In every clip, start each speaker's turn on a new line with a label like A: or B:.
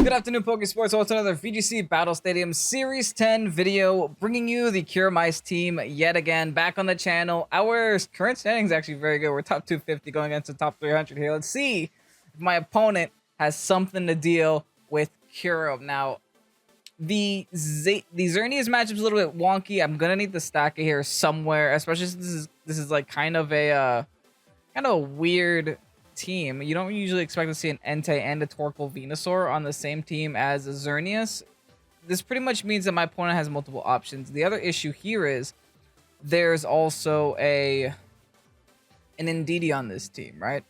A: Good afternoon, Pokésports. Welcome to another VGC Battle Stadium Series 10 video, bringing you the KYUREM ICE team yet again, back on the channel. Our current standing is actually very good. We're top 250 going against the top 300 here. Let's see if my opponent has something to deal with KYUREM. Now, the Xerneas matchup is a little bit wonky. I'm gonna need the stacker here somewhere, especially since this is like kind of a weird team. You don't usually expect to see an Entei and a Torkoal Venusaur on the same team as a Xerneas. This pretty much means that my opponent has multiple options. The other issue here is there's also an Indeedee on this team, right?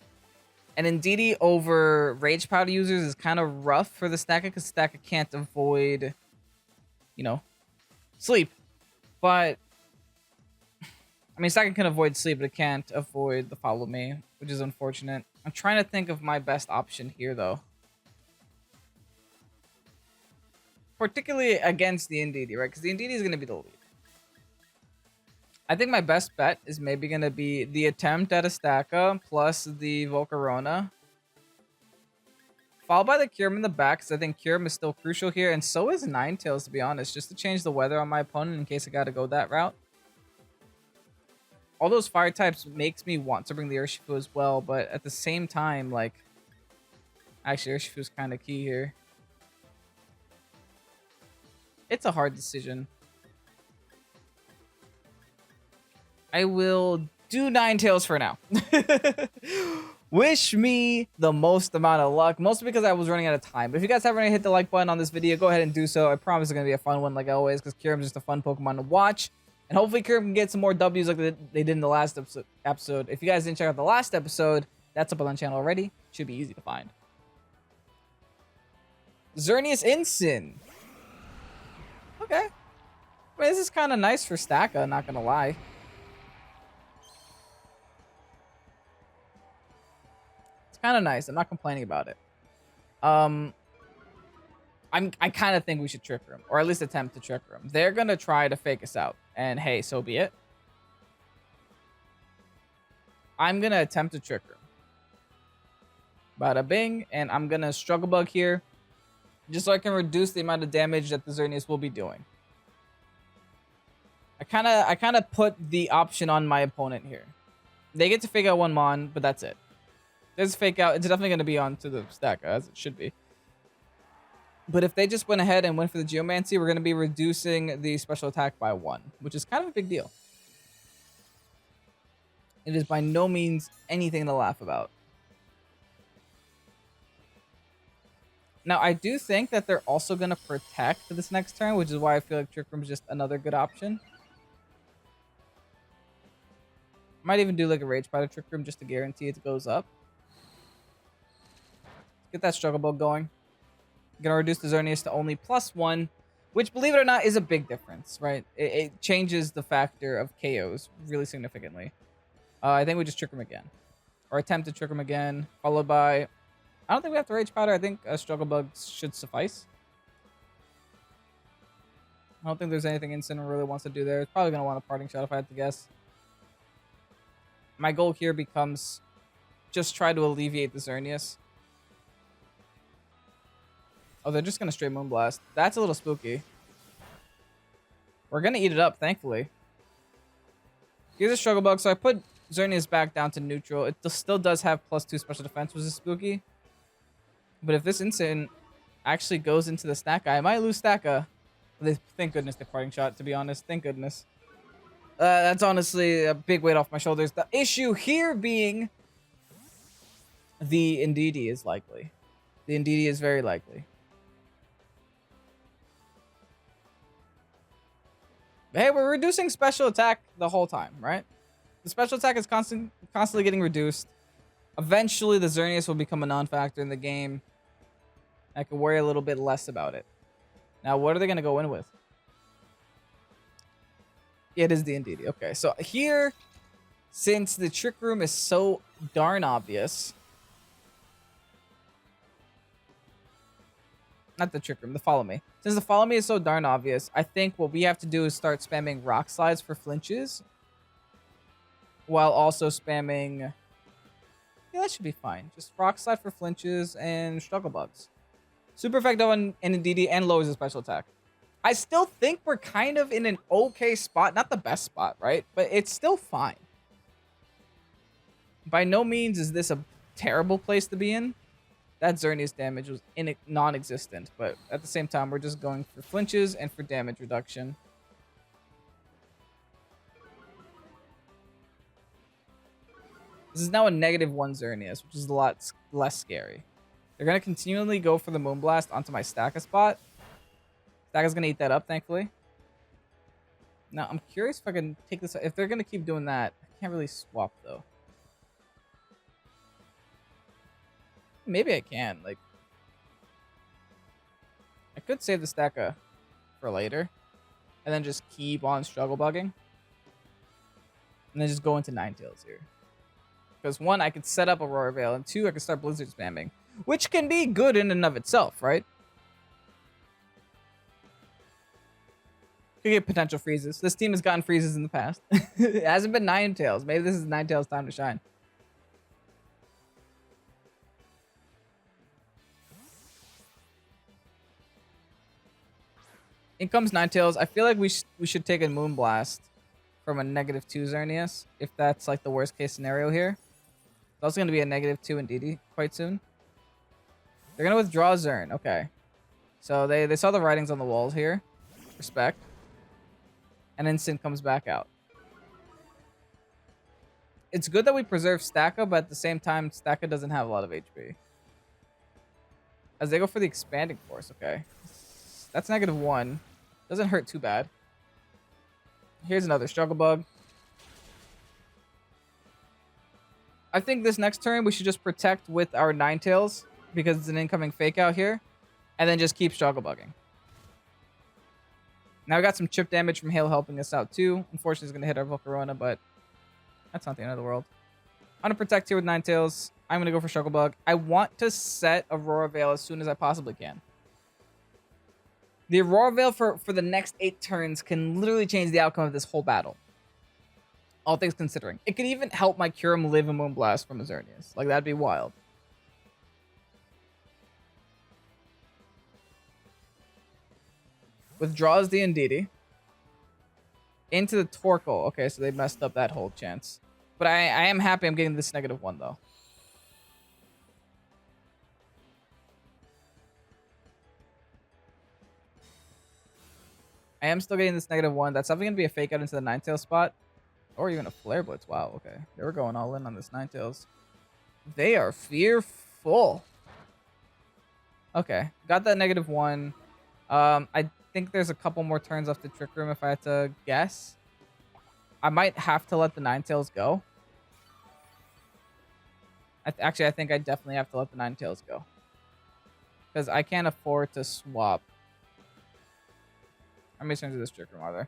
A: An Indeedee over Rage Powder users is kind of rough for the Stacker because Stacker can't avoid, sleep. But I mean, Stacker can avoid sleep, but it can't avoid the follow me, which is unfortunate. I'm trying to think of my best option here, though. Particularly against the Indeedee, right? Because the Indeedee is going to be the lead. I think my best bet is maybe going to be the attempt at a Stacker plus the Volcarona. Followed by the KYUREM in the back, because I think KYUREM is still crucial here. And so is Ninetales, to be honest, just to change the weather on my opponent in case I got to go that route. All those fire types makes me want to bring the Urshifu as well, but at the same time, like, actually Urshifu is kind of key here. It's a hard decision. I will do Ninetales for now. Wish me the most amount of luck, mostly because I was running out of time. But if you guys haven't already hit the like button on this video, go ahead and do so. I promise it's going to be a fun one like always, because KYUREM is just a fun Pokemon to watch. And hopefully KYUREM can get some more W's like they did in the last episode. If you guys didn't check out the last episode, that's up on the channel already. Should be easy to find. Xerneas Incin. Okay. I mean, this is kind of nice for Stacka, not going to lie. It's kind of nice. I'm not complaining about it. I kind of think we should trick them, or at least attempt to trick them. They're going to try to fake us out. And hey, so be it. I'm going to attempt to trick her. Bada bing. And I'm going to Struggle Bug here, just so I can reduce the amount of damage that the Xerneas will be doing. I kind of put the option on my opponent here. They get to fake out one Mon, but that's it. There's a fake out. It's definitely going to be onto the stack, as it should be. But if they just went ahead and went for the Geomancy, we're going to be reducing the special attack by 1, which is kind of a big deal. It is by no means anything to laugh about. Now, I do think that they're also going to protect this next turn, which is why I feel like Trick Room is just another good option. Might even do like a Rage Powder Trick Room just to guarantee it goes up. Get that Struggle Bug going. Gonna reduce the Xerneas to only +1, which, believe it or not, is a big difference, right? It changes the factor of KOs really significantly. I think we just trick him again, or attempt to trick him again, followed by, I don't think we have to Rage Powder. I think a Struggle Bug should suffice. I don't think there's anything Instant really wants to do there. It's probably gonna want a Parting Shot if I had to guess. My goal here becomes just try to alleviate the Xerneas. Oh, they're just going to straight Moonblast. That's a little spooky. We're going to eat it up, thankfully. Here's a Struggle Bug. So I put Xerneas back down to neutral. It still does have +2 special defense, which is spooky. But if this Instant actually goes into the Stacka, I might lose Stacka. Thank goodness the Parting Shot, to be honest. Thank goodness. That's honestly a big weight off my shoulders. The issue here being the Indeedee is likely. The Indeedee is very likely. Hey, we're reducing special attack the whole time, right? The special attack is constantly getting reduced. Eventually, the Xerneas will become a non-factor in the game. I can worry a little bit less about it. Now, what are they going to go in with? Yeah, it is the Indeedee. Okay, so here, since the Trick Room is so darn obvious... Not the Trick Room, the Follow Me. Since the Follow Me is so darn obvious, I think what we have to do is start spamming Rock Slides for flinches. While also spamming... Yeah, that should be fine. Just Rock Slide for flinches and Struggle Bugs. Super effective on DD and lowers the special attack. I still think we're kind of in an okay spot. Not the best spot, right? But it's still fine. By no means is this a terrible place to be in. That Xerneas damage was non-existent. But at the same time, we're just going for flinches and for damage reduction. This is now a -1 Xerneas, which is a lot less scary. They're going to continually go for the Moonblast onto my Stacka spot. Stacka's going to eat that up, thankfully. Now, I'm curious if I can take this... If they're going to keep doing that, I can't really swap, though. Maybe I can. Like, I could save the Stacka for later. And then just keep on struggle bugging. And then just go into Ninetales here. Because 1, I could set up Aurora Veil. And 2, I could start Blizzard spamming. Which can be good in and of itself, right? Could get potential freezes. This team has gotten freezes in the past. It hasn't been Ninetales. Maybe this is Ninetales' time to shine. In comes Ninetales. I feel like we should take a Moonblast from a -2 Xerneas, if that's like the worst case scenario here. It's also going to be a -2 in DD quite soon. They're going to withdraw Xern. Okay. So they saw the writings on the walls here. Respect. And Instant comes back out. It's good that we preserve Stacka, but at the same time, Stacka doesn't have a lot of HP. As they go for the Expanding Force. Okay. That's -1. Doesn't hurt too bad. Here's another Struggle Bug. I think this next turn we should just protect with our Ninetales because it's an incoming Fake Out here. And then just keep Struggle Bugging. Now we got some chip damage from Hail helping us out too. Unfortunately, it's going to hit our Volcarona, but that's not the end of the world. I'm going to protect here with Ninetales. I'm going to go for Struggle Bug. I want to set Aurora Veil as soon as I possibly can. The Aurora Veil for the next 8 turns can literally change the outcome of this whole battle. All things considering. It could even help my KYUREM live a Moonblast from a Xerneas. Like, that'd be wild. Withdraws the Indeedee. Into the Torkoal. Okay, so they messed up that whole chance. But I am happy I'm getting this -1, though. I am still getting this -1. That's probably going to be a Fake Out into the Ninetales spot. Or even a Flare Blitz. Wow, okay. They were going all in on this Ninetales. They are fearful. Okay, got that -1. I think there's a couple more turns off the Trick Room if I had to guess. I might have to let the Ninetales go. Actually, I think I definitely have to let the Ninetales go. Because I can't afford to swap. How many turns of this Trick Room are there?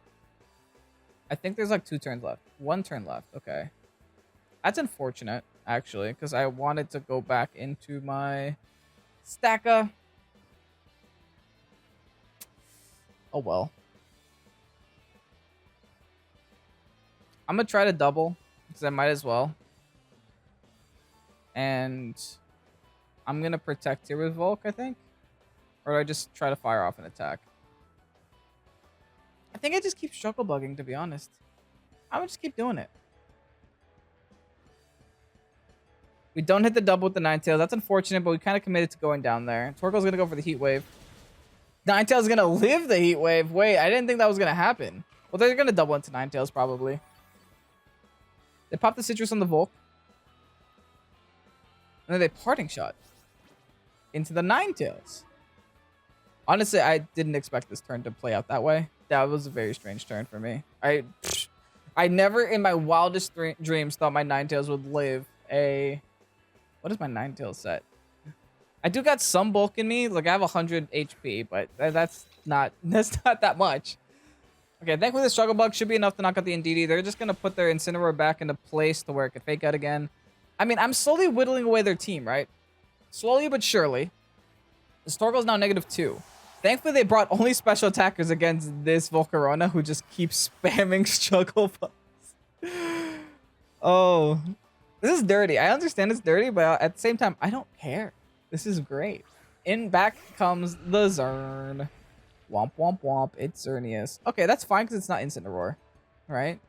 A: I think there's like 2 turns left. 1 turn left. Okay. That's unfortunate, actually, because I wanted to go back into my Stacka. Oh, well. I'm going to try to double, because I might as well. And I'm going to protect here with Volk, I think. Or do I just try to fire off an attack? I think I just keep Struggle Bugging, to be honest. I would just keep doing it. We don't hit the double with the Ninetales. That's unfortunate, but we kind of committed to going down there. Torkoal's going to go for the Heat Wave. Ninetales going to live the Heat Wave. Wait, I didn't think that was going to happen. Well, they're going to double into Ninetales, probably. They pop the Citrus on the Volk. And then they Parting Shot into the Ninetales. Honestly, I didn't expect this turn to play out that way. That was a very strange turn for me. I never in my wildest dreams thought my Ninetales would live a... What is my Ninetales set? I do got some bulk in me. Like, I have 100 HP, but that's not that much. Okay, thankfully the Struggle Bug should be enough to knock out the Indeedee. They're just going to put their Incineroar back into place to where it could Fake Out again. I mean, I'm slowly whittling away their team, right? Slowly but surely. The Torkoal's now -2. Thankfully, they brought only special attackers against this Volcarona, who just keeps spamming Struggle Bugs. Oh, this is dirty. I understand it's dirty, but at the same time, I don't care. This is great. In back comes the Zern. Womp womp womp. It's Xerneas. Okay, that's fine because it's not instant roar, right?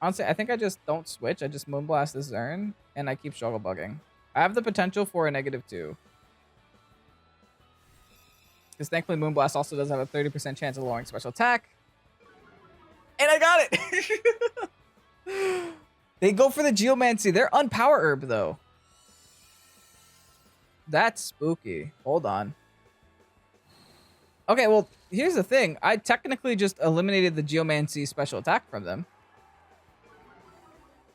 A: Honestly, I think I just don't switch. I just Moonblast this Zern and I keep Struggle Bugging. I have the potential for a -2. Because thankfully Moonblast also does have a 30% chance of lowering special attack. And I got it! They go for the Geomancy. They're Unpower Herb though. That's spooky. Hold on. Okay, well, here's the thing. I technically just eliminated the Geomancy special attack from them.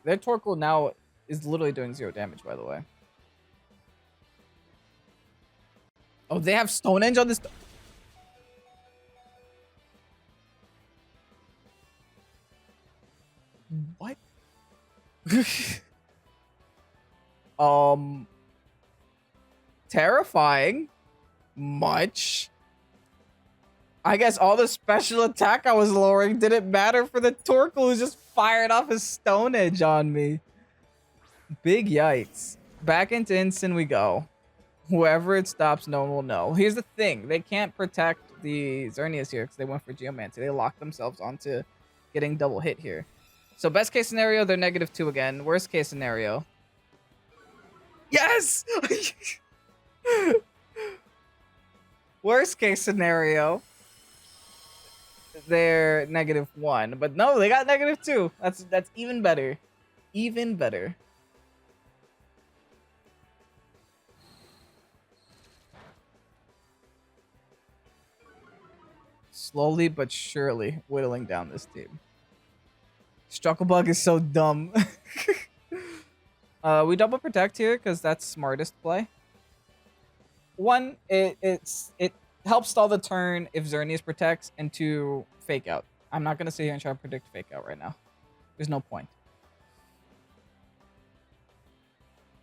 A: Their Torkoal now is literally doing 0 damage, by the way. Oh, they have Stonehenge on this. What? Terrifying. Much. I guess all the special attack I was lowering didn't matter for the Torkoal who just fired off his Stone Edge on me. Big yikes. Back into instant we go. Whoever it stops, no one will know. Here's the thing. They can't protect the Xerneas here because they went for Geomancy. They locked themselves onto getting double hit here. So best case scenario, they're -2 again. Worst case scenario. Yes! Worst case scenario. They're -1, but no, they got -2. That's even better, even better. Slowly but surely whittling down this team. Strucklebug is so dumb. We double protect here because that's smartest play. One, it helps stall the turn if Xerneas protects, and 2, fake out. I'm not gonna sit here and try to predict fake out right now. There's no point.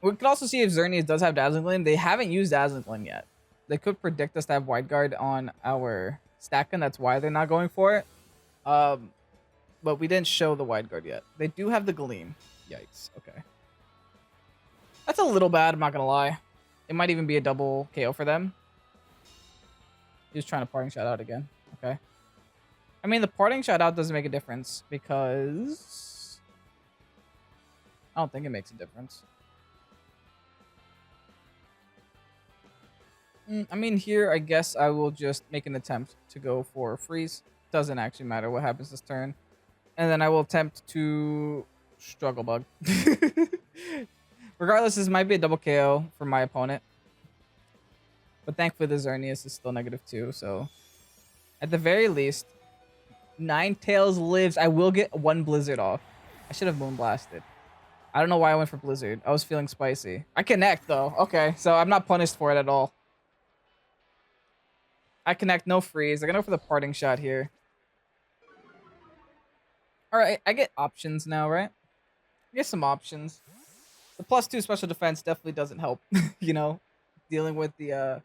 A: We could also see if Xerneas does have Dazzling Gleam. They haven't used Dazzling Gleam yet. They could predict us to have Wide Guard on our stack, and that's why they're not going for it. But we didn't show the Wide Guard yet. They do have the Gleam. Yikes. Okay. That's a little bad, I'm not gonna lie. It might even be a double KO for them. He's trying to parting shot out again. Okay. I mean, the parting shot out doesn't make a difference because I don't think it makes a difference. I mean, here, I guess I will just make an attempt to go for a freeze. Doesn't actually matter what happens this turn. And then I will attempt to Struggle Bug. Regardless, this might be a double KO for my opponent. But thankfully, the Xerneas is still -2, so at the very least, Ninetales lives. I will get 1 Blizzard off. I should have Moonblasted. I don't know why I went for Blizzard. I was feeling spicy. I connect, though. Okay, so I'm not punished for it at all. I connect, no freeze. They're going to go for the parting shot here. All right, I get options now, right? I get some options. The +2 special defense definitely doesn't help, you know, dealing with the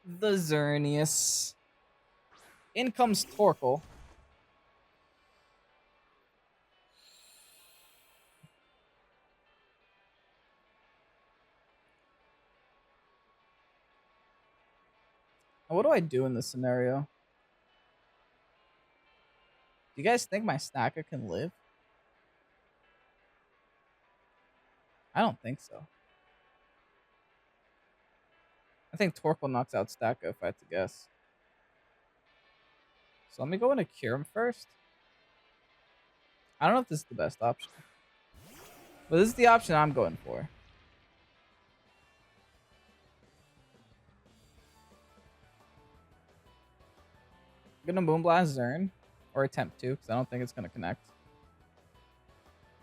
A: Xerneas. In comes Torkoal. What do I do in this scenario? Do you guys think my Stacker can live? I don't think so. I think Torkoal knocks out Stacker if I had to guess. So let me go into KYUREM first. I don't know if this is the best option. But this is the option I'm going for. I'm gonna Moonblast Zern, or attempt to, because I don't think it's gonna connect.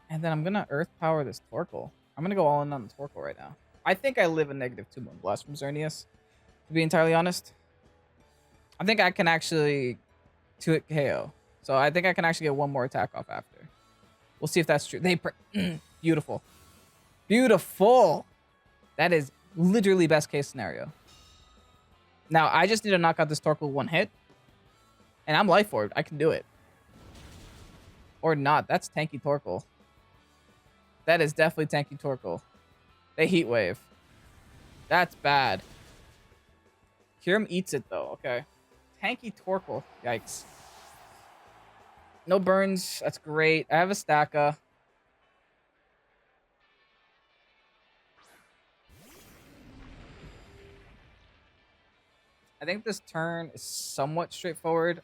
A: And then I'm gonna Earth Power this Torkoal. I'm gonna go all in on the Torkoal right now. I think I live a -2 Moonblast from Xerneas, to be entirely honest. I think I can actually 2-hit KO. So I think I can actually get 1 more attack off after. We'll see if that's true. Beautiful. Beautiful. That is literally best case scenario. Now, I just need to knock out this Torkoal 1 hit. And I'm Life Orb. I can do it. Or not. That's tanky Torkoal. That is definitely tanky Torkoal. They Heat Wave. That's bad. KYUREM eats it, though. Okay. Tanky Torkoal. Yikes. No burns. That's great. I have a Stacka. I think this turn is somewhat straightforward.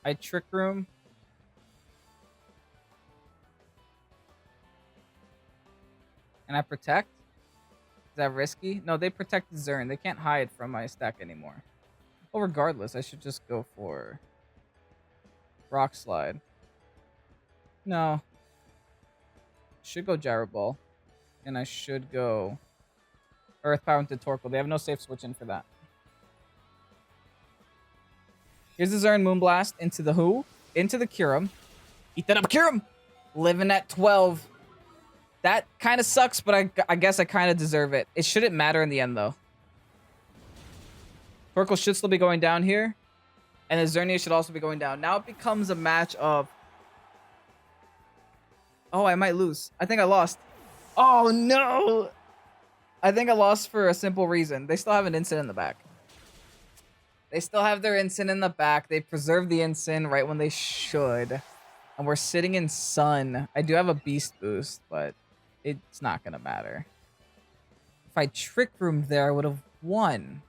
A: I Trick Room. And I Protect. Is that risky? No, they protect the Zern. They can't hide from my stack anymore. Well, regardless, I should just go for Rock Slide. No. Should go Gyro Ball. And I should go Earth Power into Torkoal. They have no safe switch in for that. Here's the Zern Moonblast into the who? Into the KYUREM. Eat that up, KYUREM! Living at 12. That kind of sucks, but I guess I kind of deserve it. It shouldn't matter in the end, though. Torkoal should still be going down here. And the Zernia should also be going down. Now it becomes a match of... Oh, I might lose. I think I lost. Oh, no! I think I lost for a simple reason. They still have an Ensign in the back. They still have their Ensign in the back. They preserved the Ensign right when they should. And we're sitting in Sun. I do have a Beast Boost, but it's not going to matter. If I Trick Room there, I would have won.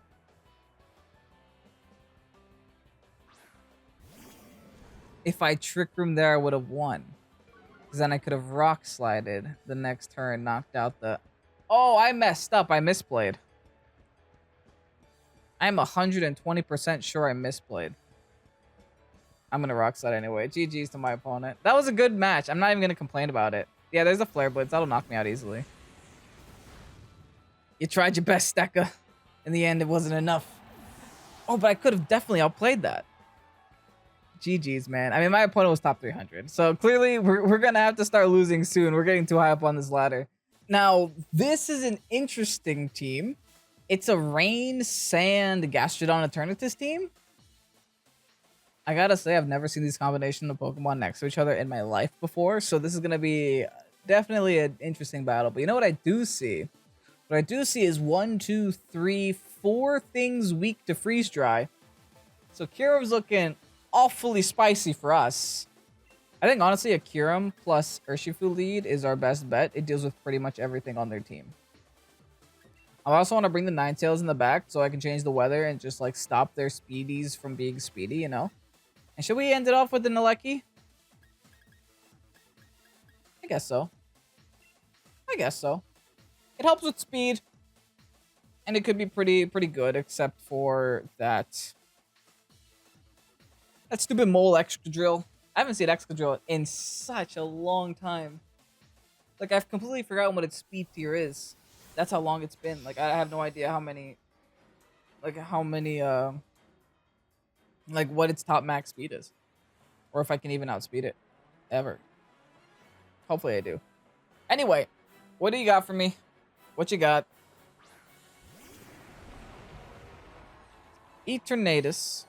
A: If I Trick Room there, I would have won. Because then I could have Rock Slided the next turn, knocked out the... Oh, I messed up. I misplayed. I'm 120% sure I misplayed. I'm going to Rock Slide anyway. GG's to my opponent. That was a good match. I'm not even going to complain about it. Yeah, there's a Flare Blitz. That'll knock me out easily. You tried your best, Stacka. In the end, it wasn't enough. Oh, but I could have definitely outplayed that. GG's, man. I mean, my opponent was top 300. So clearly, we're going to have to start losing soon. We're getting too high up on this ladder. Now, this is an interesting team. It's a Rain, Sand, Gastrodon, Eternatus team. I gotta say, I've never seen these combinations of Pokemon next to each other in my life before. So this is going to be definitely an interesting battle. But you know what I do see? What I do see is 1, 2, 3, 4 things weak to Freeze Dry. So KYUREM's looking awfully spicy for us. I think, honestly, a KYUREM plus Urshifu lead is our best bet. It deals with pretty much everything on their team. I also want to bring the Ninetales in the back so I can change the weather and just, like, stop their speedies from being speedy, you know? And should we end it off with the Naleki? I guess so. I guess so. It helps with speed. And it could be pretty good, except for that... That stupid mole Excadrill. I haven't seen Excadrill in such a long time. Like, I've completely forgotten what its speed tier is. That's how long it's been. Like, I have no idea how many... Like, like, what its top max speed is. Or if I can even outspeed it. Ever. Hopefully I do. Anyway, what do you got for me? What you got? Eternatus.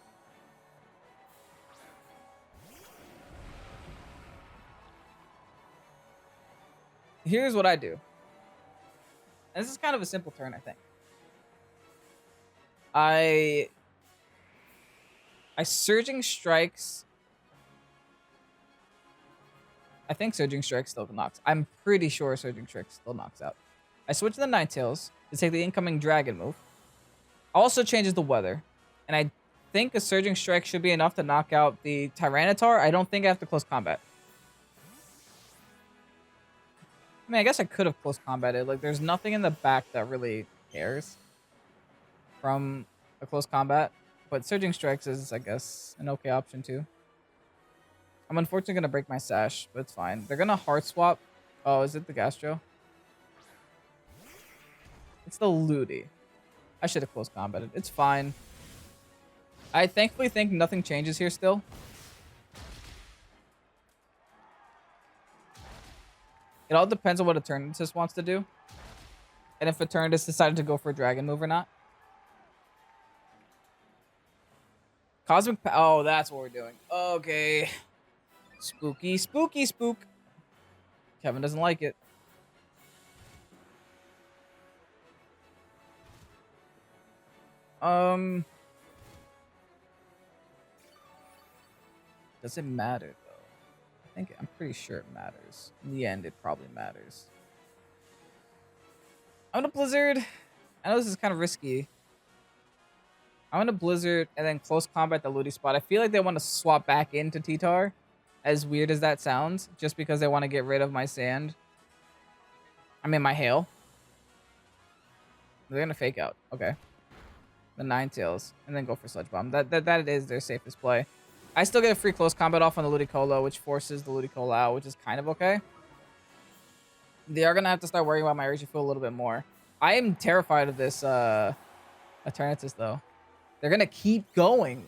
A: Here's what I do. And this is kind of a simple turn, I think. I Surging Strikes. I think Surging Strike still knocks. I'm pretty sure Surging Strike still knocks out. I switch to the Ninetales to take the incoming Dragon move. Also changes the weather. And I think a Surging Strike should be enough to knock out the Tyranitar. I don't think I have to close combat. I mean, I guess I could have close combated. Like, there's nothing in the back that really cares from a close combat. But Surging Strikes is, I guess, an okay option too. I'm unfortunately going to break my Sash, but it's fine. They're going to Heart Swap. Oh, is it the Gastro? It's the Ludi. I should have close combated. It's fine. I thankfully think nothing changes here still. It all depends on what Eternatus wants to do. And if Eternatus decided to go for a Dragon move or not. Cosmic... Oh, that's what we're doing. Okay. Spooky, spooky, spook. Kevin doesn't like it. Um, does it matter though? I'm pretty sure it matters. In the end, it probably matters. I'm gonna Blizzard. I know this is kind of risky. I'm gonna Blizzard and then close combat the Ludi spot. I feel like they want to swap back into T-Tar, as weird as that sounds, just because they want to get rid of my sand. I mean, my hail. They're gonna fake out. Okay. The Ninetales, and then go for Sludge Bomb. That is their safest play. I still get a free close combat off on the Ludicolo, which forces the Ludicolo out, which is kind of okay. They are gonna have to start worrying about my Urshifu a little bit more. I am terrified of this Eternatus though. They're gonna keep going.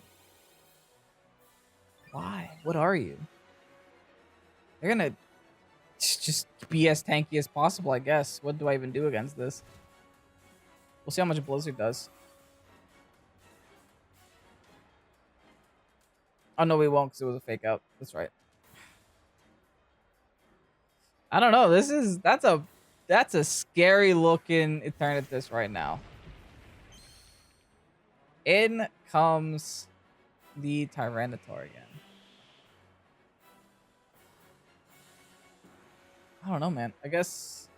A: Why? What are you? They're gonna just be as tanky as possible, I guess. What do I even do against this? We'll see how much Blizzard does. Oh no, we won't because it was a fake out. That's right. I don't know. That's a scary looking Eternatus right now. In comes the Tyranitar again. I don't know, man. I guess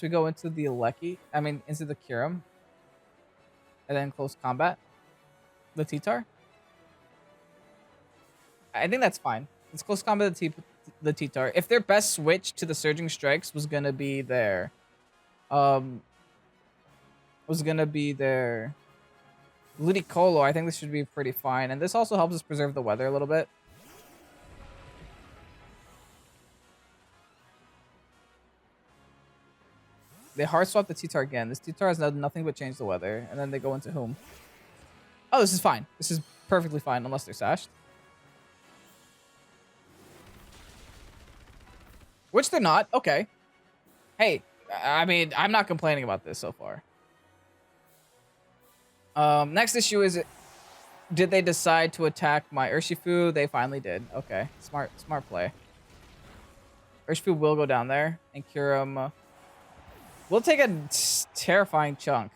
A: we go into the Alecki. I mean, into the KYUREM. And then close combat. The T-Tar. I think that's fine. Let's close combat the T-Tar. If their best switch to the Surging Strikes was gonna be their Ludicolo, I think this should be pretty fine. And this also helps us preserve the weather a little bit. They hard swap the T-Tar again. This T-Tar has nothing but change the weather. And then they go into whom? Oh, this is fine. This is perfectly fine unless they're sashed. Which they're not. Okay. Hey, I mean, I'm not complaining about this so far. Next issue is, did they decide to attack my Urshifu? They finally did. Okay, smart play. Urshifu will go down there, and KYUREM will take a terrifying chunk.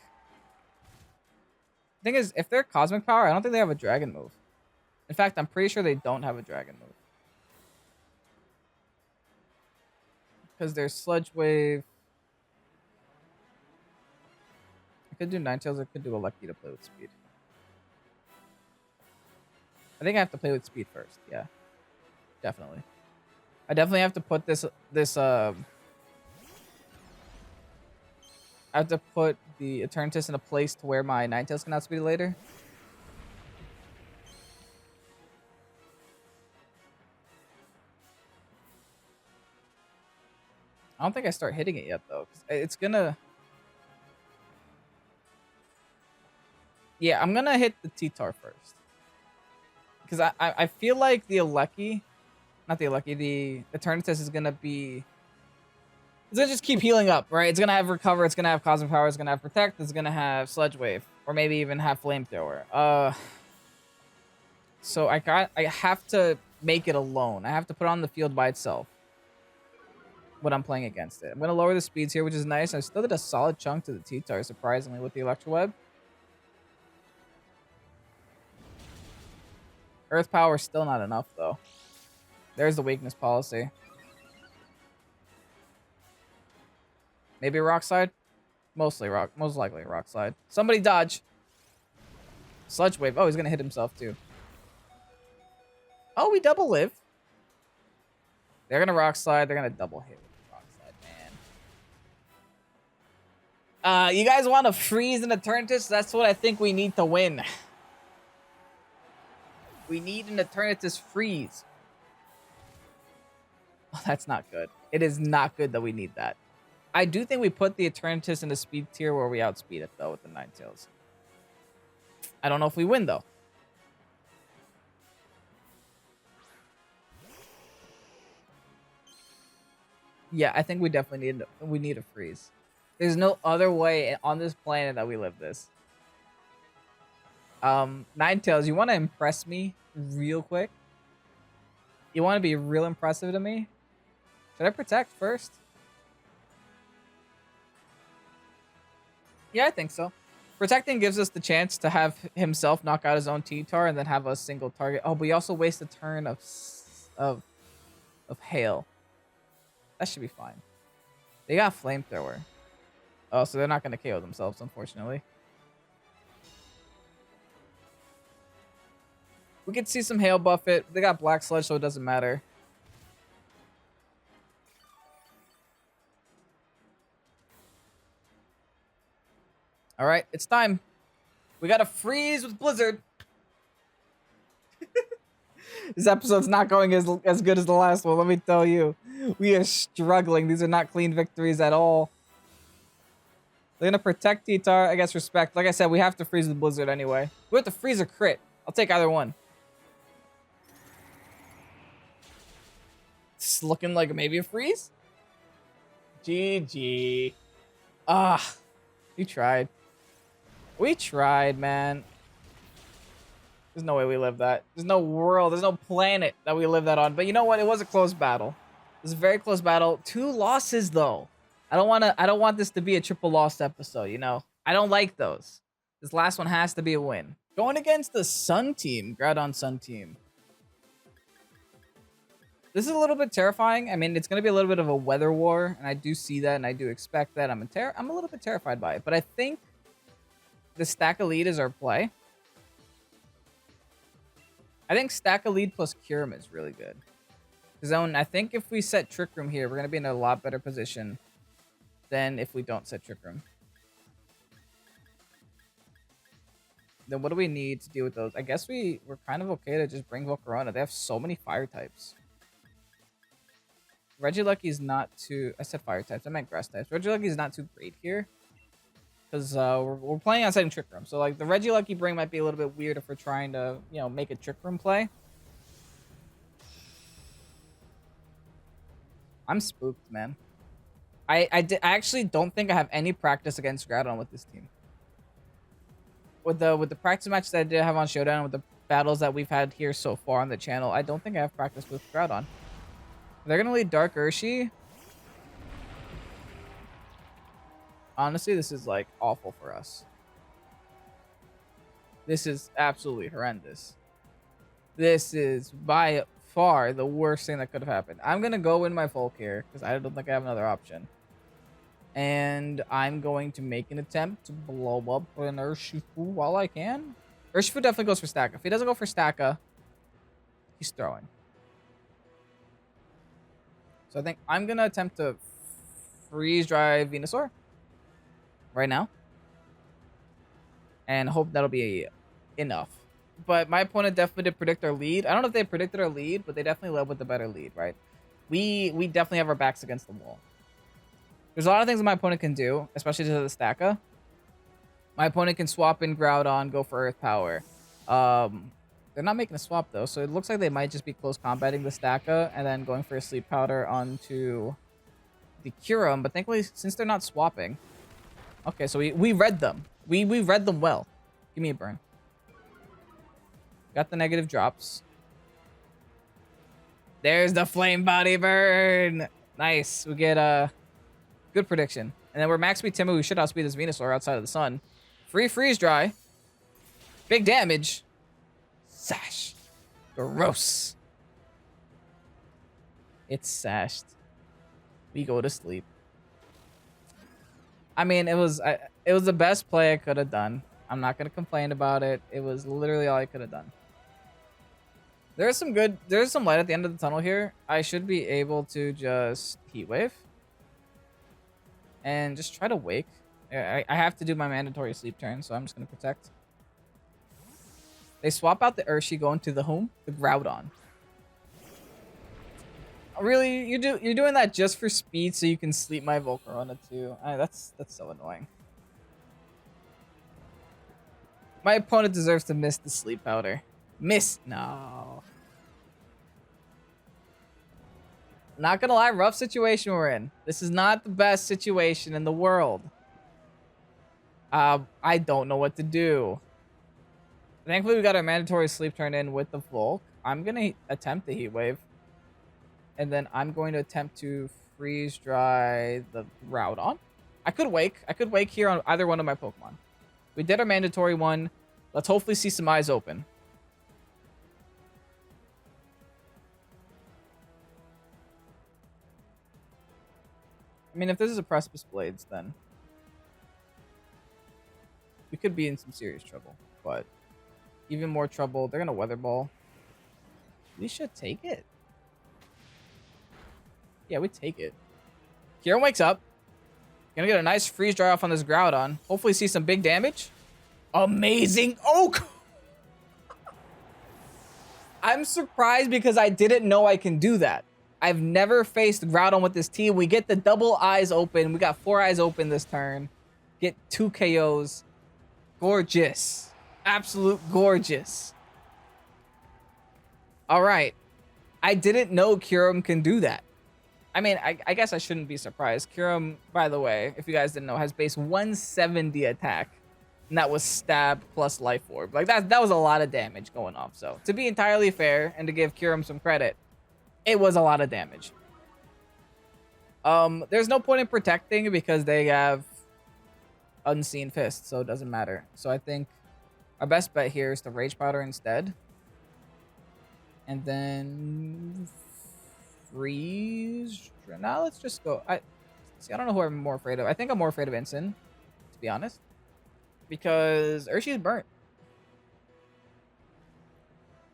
A: Thing is, if they're Cosmic Power, I don't think they have a Dragon move. In fact, I'm pretty sure they don't have a Dragon move. Because there's Sludge Wave. I could do Ninetales, I could do Alecki to play with speed. I think I have to play with speed first, yeah. Definitely. I definitely have to put I have to put the Eternatus in a place to where my Ninetales can outspeed later. I don't think I start hitting it yet, though. It's gonna... Yeah, I'm gonna hit the T-Tar first. Because I feel like the Alecki... Not the Alecki, the Eternatus is gonna be... It's gonna just keep healing up, right? It's gonna have Recover, it's gonna have Cosmic Power, it's gonna have Protect, it's gonna have Sludge Wave. Or maybe even have Flamethrower. So I have to make it alone. I have to put it on the field by itself when I'm playing against it. I'm gonna lower the speeds here, which is nice. I still did a solid chunk to the T-Tar, surprisingly, with the Electro Web. Earth Power still not enough, though. There's the weakness policy. Maybe Rock Slide? Most likely Rock Slide. Somebody dodge. Sludge Wave. Oh, he's gonna hit himself, too. Oh, we double live. They're gonna Rock Slide. They're gonna double hit with Rock Slide, man. You guys want to freeze an Eternatus? That's what I think we need to win. We need an Eternatus freeze. Oh, that's not good. It is not good that we need that. I do think we put the Eternatus in the speed tier where we outspeed it, though, with the Ninetales. I don't know if we win, though. Yeah, I think we definitely need a freeze. There's no other way on this planet that we live this. Ninetales, you want to impress me real quick? You want to be real impressive to me? Should I protect first? Yeah, I think so. Protecting gives us the chance to have himself knock out his own T-Tar and then have a single target. Oh, but we also waste a turn of hail. That should be fine. They got flamethrower. Oh, so they're not going to KO themselves, unfortunately. We could see some hail buff it. They got black sludge, so it doesn't matter. All right, it's time. We got to freeze with Blizzard. This episode's not going as good as the last one, let me tell you. We are struggling. These are not clean victories at all. They're going to protect T-Tar. I guess respect. Like I said, we have to freeze with Blizzard anyway. We have to freeze or crit. I'll take either one. It's looking like maybe a freeze. GG. Ah, we tried. We tried, man. There's no way we live that. There's no world. There's no planet that we live that on. But you know what? It was a close battle. It was a very close battle. 2 losses though. I don't want this to be a triple loss episode, you know. I don't like those. This last one has to be a win. Going against the Sun team, Groudon Sun team. This is a little bit terrifying. I mean, it's going to be a little bit of a weather war, and I do see that, and I do expect that. I'm a little bit terrified by it, but I think the Stack Elite is our play. I think Stack Elite plus KYUREM is really good. Because I think if we set Trick Room here, we're going to be in a lot better position than if we don't set Trick Room. Then what do we need to deal with those? I guess we're kind of okay to just bring Volcarona. They have so many fire types. Regilucky is not too... I said fire types. I meant grass types. Regilucky is not too great here. Because we're playing on setting Trick Room. So, like, the Regilucky bring might be a little bit weird if we're trying to, you know, make a Trick Room play. I'm spooked, man. I actually don't think I have any practice against Groudon with this team. With the practice matches that I did have on Showdown, with the battles that we've had here so far on the channel, I don't think I have practice with Groudon. They're gonna lead Dark Urshi. Honestly, this is like awful for us. This is absolutely horrendous. This is by far the worst thing that could have happened. I'm gonna go in my Volk here because I don't think I have another option. And I'm going to make an attempt to blow up an Urshifu while I can. Urshifu definitely goes for Stacka. If he doesn't go for Stacka, he's throwing. So I think I'm going to attempt to freeze dry Venusaur right now. And hope that'll be enough. But my opponent definitely did predict our lead. I don't know if they predicted our lead, but they definitely led with the better lead, right? We definitely have our backs against the wall. There's a lot of things that my opponent can do, especially to the Stacka. My opponent can swap in Groudon, go for Earth Power. They're not making a swap, though, so it looks like they might just be close combating the Stacka and then going for a Sleep Powder onto the KYUREM. But thankfully, since they're not swapping... Okay, so we read them. We read them well. Give me a burn. Got the negative drops. There's the Flame Body Burn! Nice. We get a... Good prediction. And then we're max speed Timmy. We should outspeed this Venusaur outside of the sun. Free freeze dry. Big damage. Sash. Gross. It's sashed. We go to sleep. I mean, it was the best play I could have done. I'm not gonna complain about it. It was literally all I could have done. There's some light at the end of the tunnel here. I should be able to just Heat Wave. And just try to wake. I have to do my mandatory sleep turn, so I'm just going to protect. They swap out the Urshi, go into the home, the Groudon. Really? You're doing that just for speed so you can sleep my Volcarona too. That's so annoying. My opponent deserves to miss the Sleep Powder. Miss? No. Not gonna lie, rough situation we're in. This is not the best situation in the world. I don't know what to do. Thankfully, we got our mandatory sleep turn in with the Volk. I'm gonna attempt the Heat Wave. And then I'm going to attempt to freeze dry the Groudon. I could wake here on either one of my Pokemon. We did our mandatory one. Let's hopefully see some eyes open. I mean, if this is a Precipice Blades, then we could be in some serious trouble. But even more trouble, they're going to Weather Ball. We should take it. Yeah, we take it. KYUREM wakes up. Gonna get a nice freeze dry off on this Groudon. Hopefully see some big damage. Amazing Oak! I'm surprised because I didn't know I can do that. I've never faced Groudon with this team. We get the double eyes open. We got 4 eyes open this turn. Get 2 KOs. Gorgeous. Absolute gorgeous. All right. I didn't know KYUREM can do that. I mean, I guess I shouldn't be surprised. KYUREM, by the way, if you guys didn't know, has base 170 attack. And that was stab plus life orb. Like, that was a lot of damage going off. So, to be entirely fair and to give KYUREM some credit, it was a lot of damage. There's no point in protecting because they have Unseen Fist, so it doesn't matter. So, I think our best bet here is to Rage Powder instead. And then freeze. Now let's just go. I don't know who I'm more afraid of. I think I'm more afraid of Ensign, to be honest, because Urshi is burnt.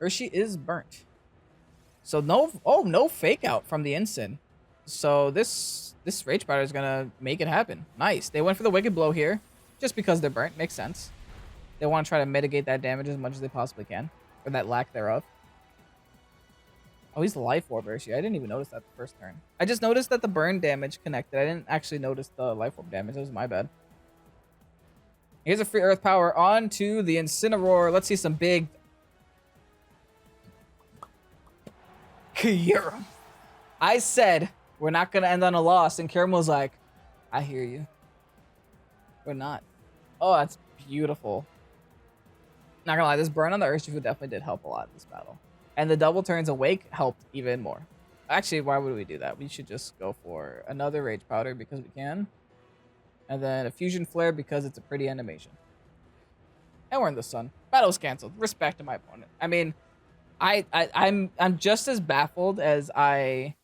A: Urshi is burnt. So no fake out from the Ensign. So this Rage Powder is gonna make it happen. Nice. They went for the Wicked Blow here, just because they're burnt. Makes sense. They want to try to mitigate that damage as much as they possibly can, or that lack thereof. Oh, he's the Life Orb Urshi. I didn't even notice that the first turn. I just noticed that the burn damage connected. I didn't actually notice the Life Orb damage. That was my bad. Here's a free Earth Power onto the Incineroar. Let's see some big KYUREM. I said we're not going to end on a loss, and KYUREM was like, I hear you. We're not. Oh, that's beautiful. Not gonna lie, this burn on the Urshifu definitely did help a lot in this battle. And the double turns Awake helped even more. Actually, why would we do that? We should just go for another Rage Powder because we can. And then a Fusion Flare because it's a pretty animation. And we're in the sun. Battle's canceled. Respect to my opponent. I mean, I'm just as baffled as my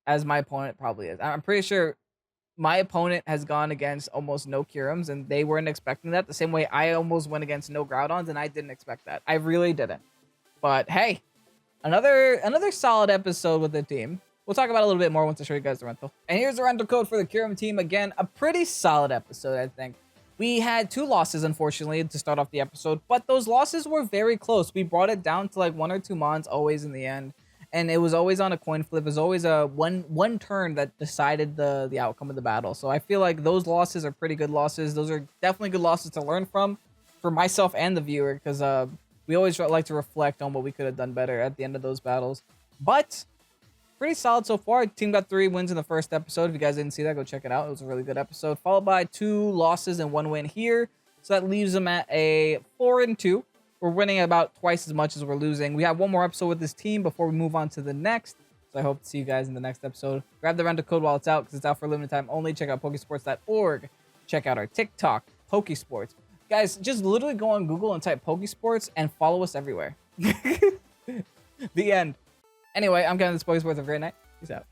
A: opponent probably is. I'm pretty sure my opponent has gone against almost no KYUREMs and they weren't expecting that. The same way I almost went against no Groudons and I didn't expect that. I really didn't. But hey, another solid episode with the team. We'll talk about it a little bit more once I show you guys the rental. And here's the rental code for the KYUREM team. Again, a pretty solid episode, I think. We had 2 losses, unfortunately, to start off the episode, but those losses were very close. We brought it down to like 1 or 2 mons always in the end. And it was always on a coin flip. It was always a one turn that decided the outcome of the battle. So I feel like those losses are pretty good losses. Those are definitely good losses to learn from for myself and the viewer, because we always like to reflect on what we could have done better at the end of those battles. But pretty solid so far. Team got 3 wins in the first episode. If you guys didn't see that, go check it out. It was a really good episode, followed by 2 losses and 1 win here. So that leaves them at a 4-2. We're winning about twice as much as we're losing. We have 1 more episode with this team before we move on to the next. So I hope to see you guys in the next episode. Grab the rental code while it's out, because it's out for a limited time only. Check out Pokésports.org. Check out our TikTok, Pokésports. Guys, just literally go on Google and type Pokésports and follow us everywhere. The end. Anyway, I'm Kevin. This is Pokésports. Have a great night. Peace out.